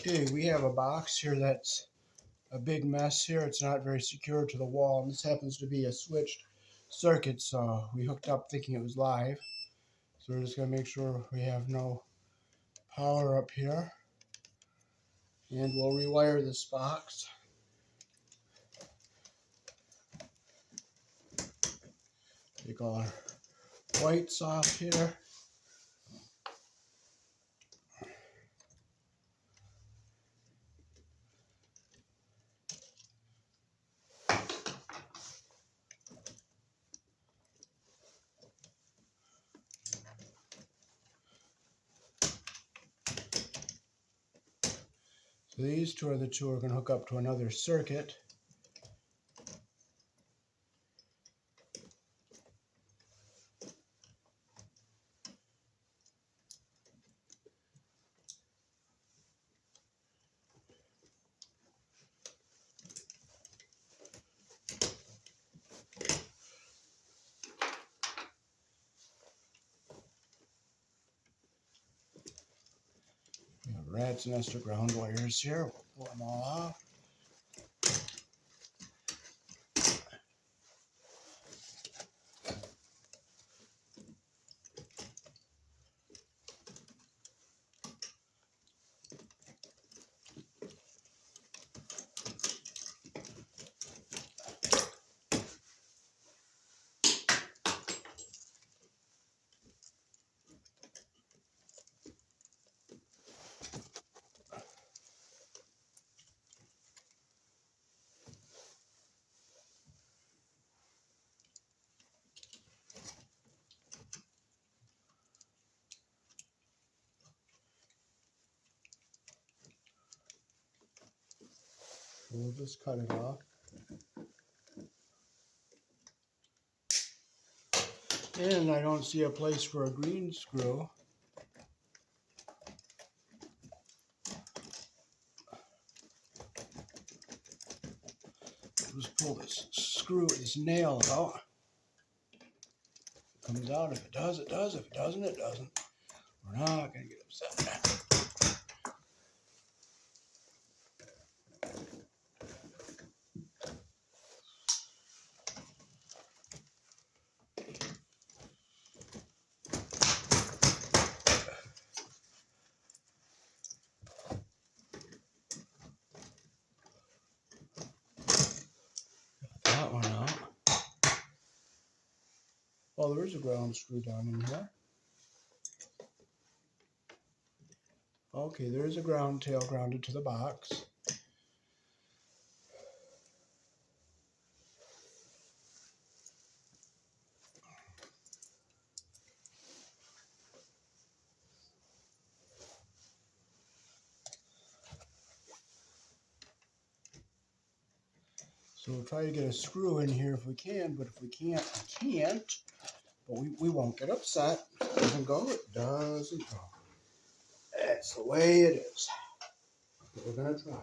Okay, we have a box here that's a big mess here. It's not very secure to the wall, and this happens to be a switched circuit, so we hooked up thinking it was live. So we're just going to make sure we have no power up here. And we'll rewire this box. Take all our whites off here. So these two are the two we're going to hook up to another circuit. We have rat's nest of ground wires here. We'll pull them all off. We'll just cut it off. And I don't see a place for a green screw. Just pull this screw, this nail out. If it comes out, if it does, it does. If it doesn't, it doesn't. We're not going to get upset. That one out. Oh, there is a ground screw down in here. Okay, there is a ground tail grounded to the box. So we'll try to get a screw in here if we can, but if we can't, we can't. But we won't get upset. It doesn't go, it doesn't go. That's the way it is. But we're going to try.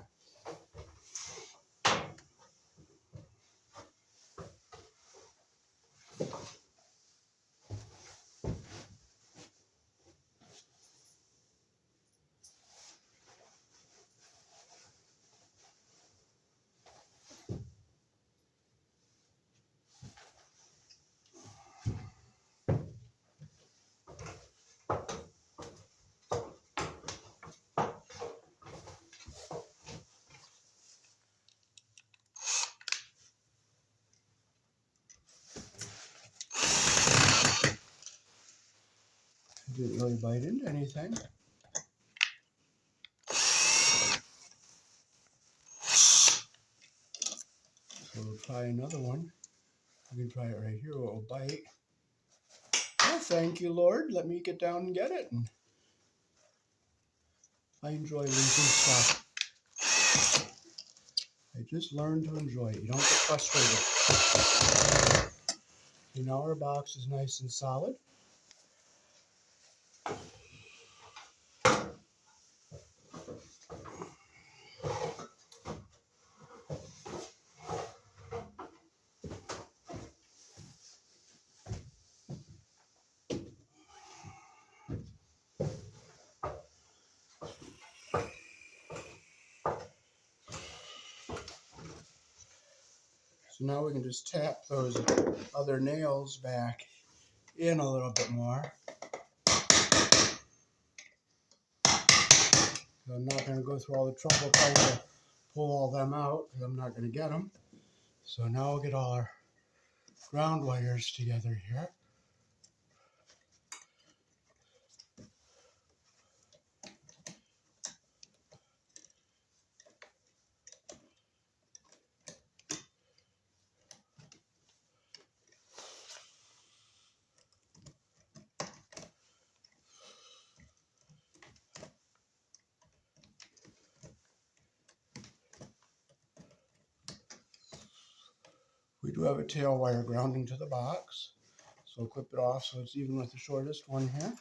Didn't really bite into anything. So we'll try another one. We can try it right here. It'll bite. Oh, thank you, Lord. Let me get down and get it. And I enjoy losing stuff. I just learned to enjoy it. You don't get frustrated. Okay, now our box is nice and solid. So now we can just tap those other nails back in a little bit more. I'm not going to go through all the trouble trying to pull all them out because I'm not going to get them. So now we'll get all our ground wires together here. We do have a tail wire grounding to the box, so clip it off so it's even with the shortest one here.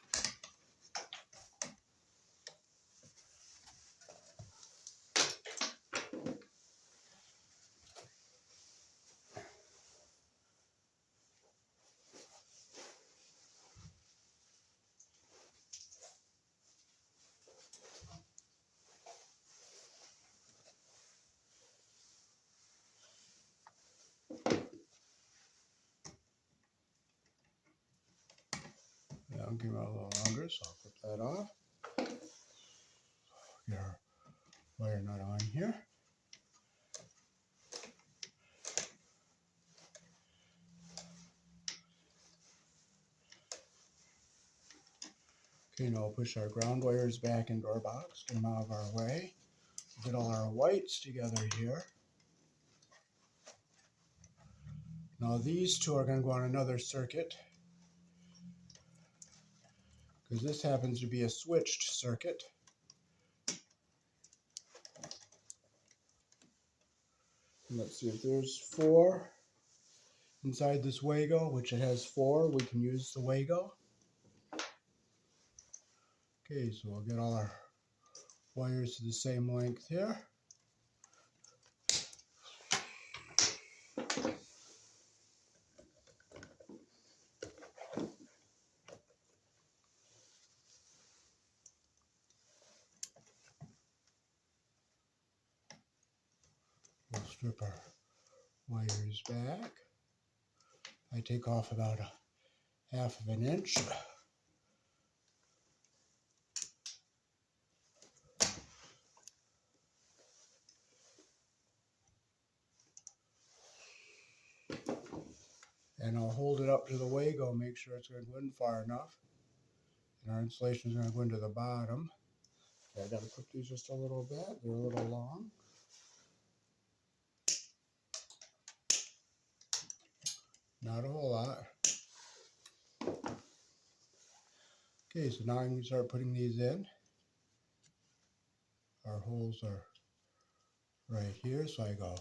That'll give it a little longer, so I'll clip that off. Get our wire nut on here. Okay, now we'll push our ground wires back into our box, get them out of our way. Get all our whites together here. Now these two are going to go on another circuit because this happens to be a switched circuit. And let's see if there's 4 inside this Wago, which it has 4. We can use the Wago. Okay, so we'll get all our wires to the same length here. We'll strip our wires back. I take off about a 1/2 inch. And I'll hold it up to the Wago, make sure it's going to go in far enough. And our insulation is going to go into the bottom. Okay, I got to clip these just a little bit. They're a little long. Not a whole lot. Okay, so now I can start putting these in. Our holes are right here, so I go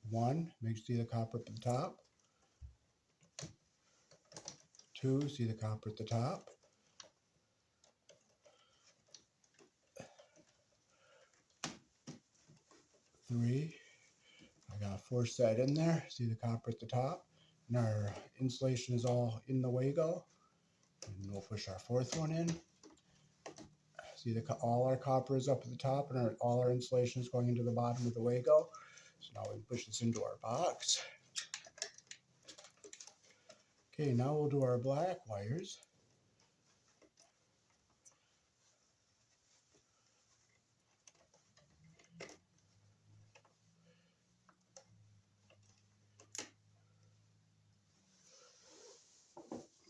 1, see the copper at the top. 2, see the copper at the top. 3, I got to force that in there, see the copper at the top. And our insulation is all in the Wago. And we'll push our 4th one in. See, all our copper is up at the top and all our insulation is going into the bottom of the Wago. So now we push this into our box. Okay, now we'll do our black wires.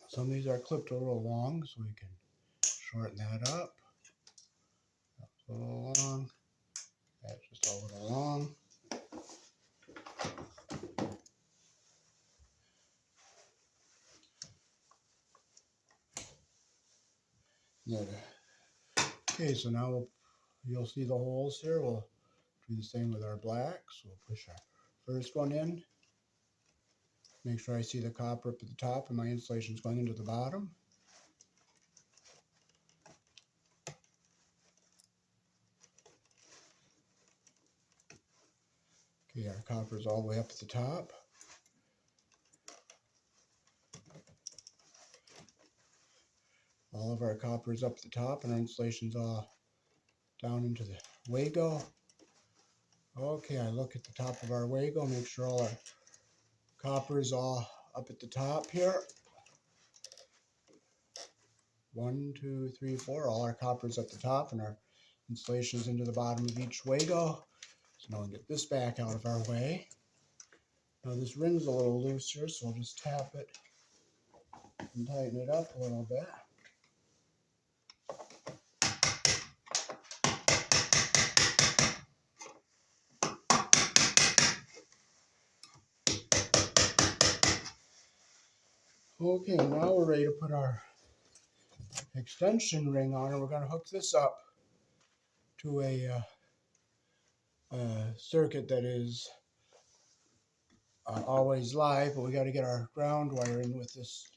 Some of these are clipped a little long, so we can shorten that up. That's a little long. That's just a little long. Okay, so now you'll see the holes here. We'll do the same with our black. So we'll push our first one in. Make sure I see the copper up at the top and my insulation is going into the bottom. Okay, our copper is all the way up at the top. All of our copper is up at the top and our insulation's all down into the Wago. Okay, I look at the top of our Wago, make sure all our copper is all up at the top here. 1, 2, 3, 4. All our copper's at the top, and our insulation is into the bottom of each Wago. So now we'll get this back out of our way. Now this ring's a little loose here, so I'll just tap it and tighten it up a little bit. Okay, now we're ready to put our extension ring on, and we're going to hook this up to a circuit that is always live, but we got to get our ground wire in with this,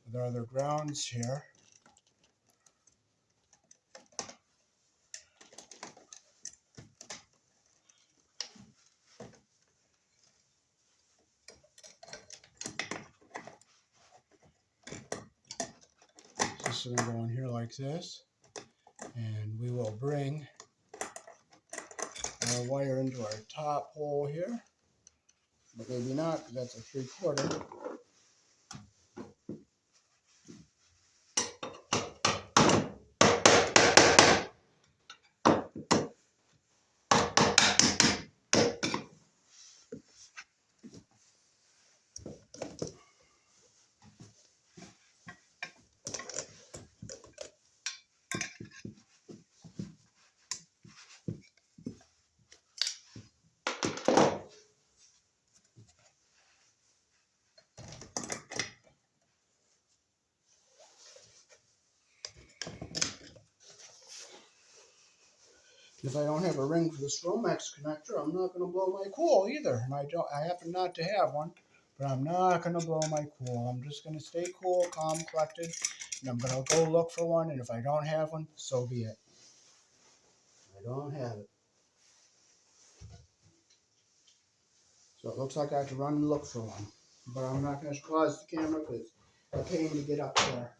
with our other grounds here. This is going to go in here like this, and we will bring our wire into our top hole here, but maybe not, because that's a 3/4. If I don't have a ring for the Stromex connector, I'm not going to blow my cool either. And I happen not to have one, but I'm not going to blow my cool. I'm just going to stay cool, calm, collected, and I'm going to go look for one. And if I don't have one, so be it. I don't have it. So it looks like I have to run and look for one. But I'm not going to pause the camera because it's a pain to get up there.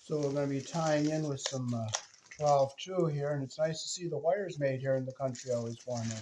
So we're going to be tying in with some 12-2 here, and it's nice to see the wires made here in the country always form in.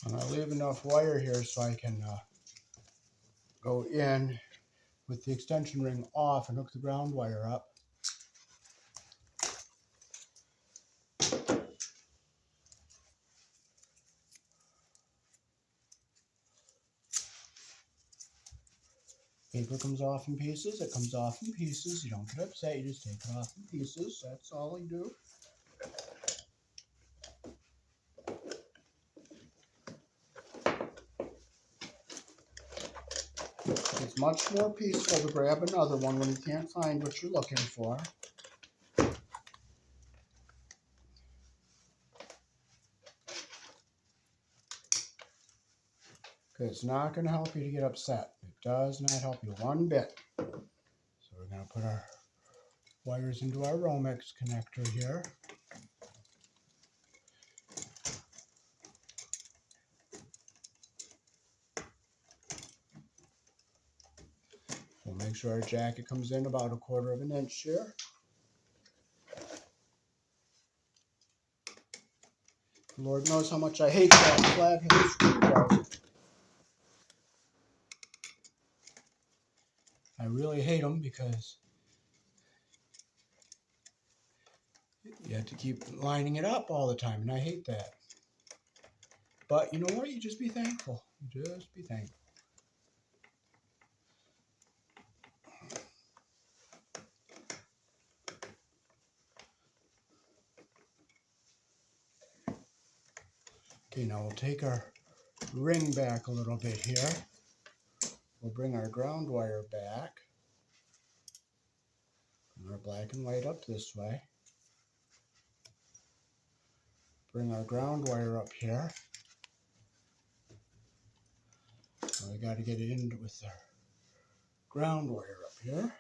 And I leave enough wire here so I can go in with the extension ring off and hook the ground wire up. Paper comes off in pieces, it comes off in pieces. You don't get upset, you just take it off in pieces. That's all you do. It's much more peaceful to grab another one when you can't find what you're looking for. Because it's not going to help you to get upset. It does not help you one bit. So we're going to put our wires into our Romex connector here. We'll make sure our jacket comes in about 1/4 of an inch here. Lord knows how much I hate that flathead screwdriver. I really hate them because you have to keep lining it up all the time, and I hate that. But you know what? You just be thankful. You just be thankful. Okay, now we'll take our ring back a little bit here. We'll bring our ground wire back. Bring our black and white up this way. Bring our ground wire up here. So we got to get it in with our ground wire up here.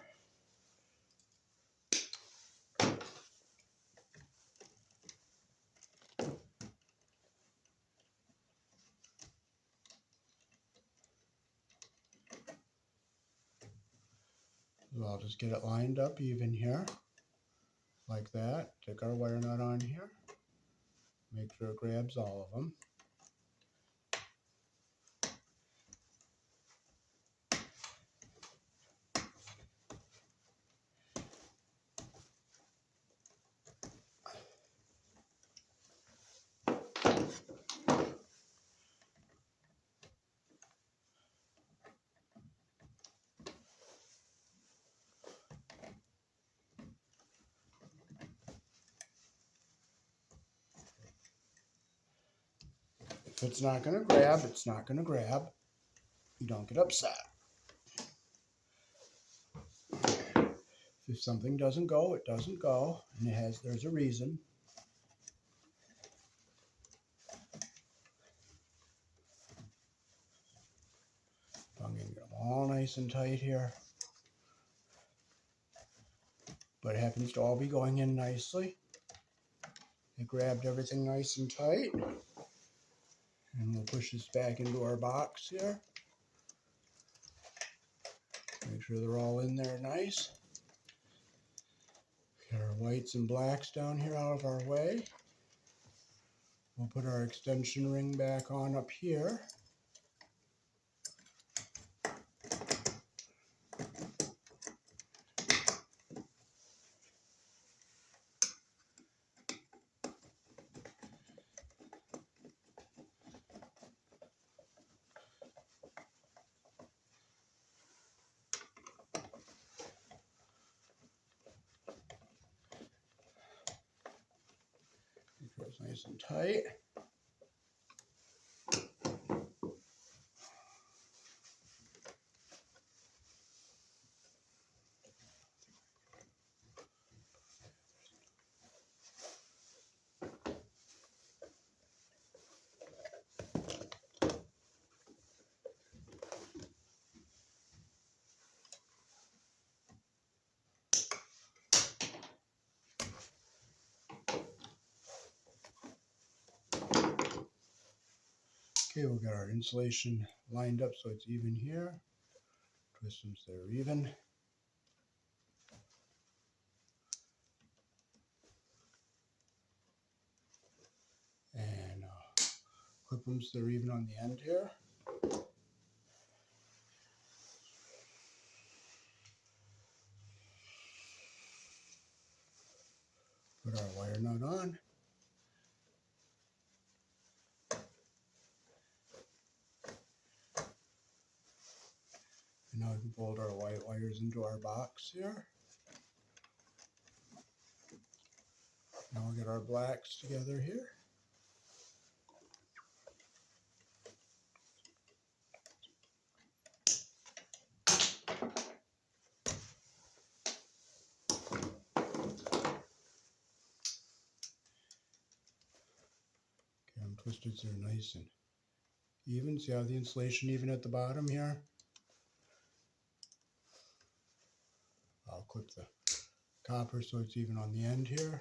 So I'll just get it lined up even here, like that. Take our wire nut on here. Make sure it grabs all of them. If it's not going to grab, it's not going to grab. You don't get upset. If something doesn't go, it doesn't go, and there's a reason. I'm going to get them all nice and tight here. But it happens to all be going in nicely. I grabbed everything nice and tight. And we'll push this back into our box here. Make sure they're all in there nice. Get our whites and blacks down here out of our way. We'll put our extension ring back on up here. Make sure it's nice and tight. Okay, we'll get our insulation lined up so it's even here. Twist them so they're even. And clip them so they're even on the end here. Put our wire nut on. And now we can fold our white wires into our box here. Now we'll get our blacks together here. Get them twisted so they're nice and even. See how the insulation even at the bottom here? I'll clip the copper so it's even on the end here.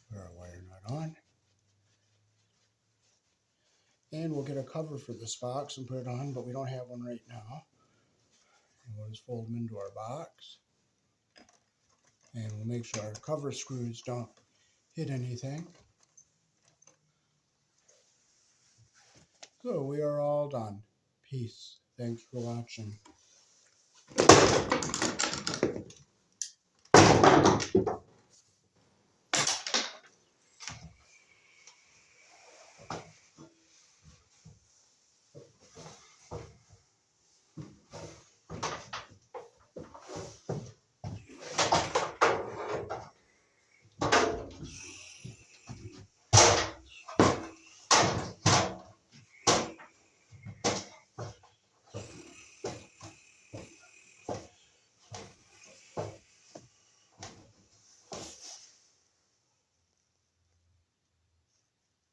Put our wire nut on. And we'll get a cover for this box and put it on, but we don't have one right now. And we'll just fold them into our box. And we'll make sure our cover screws don't hit anything. So we are all done. Peace. Thanks for watching.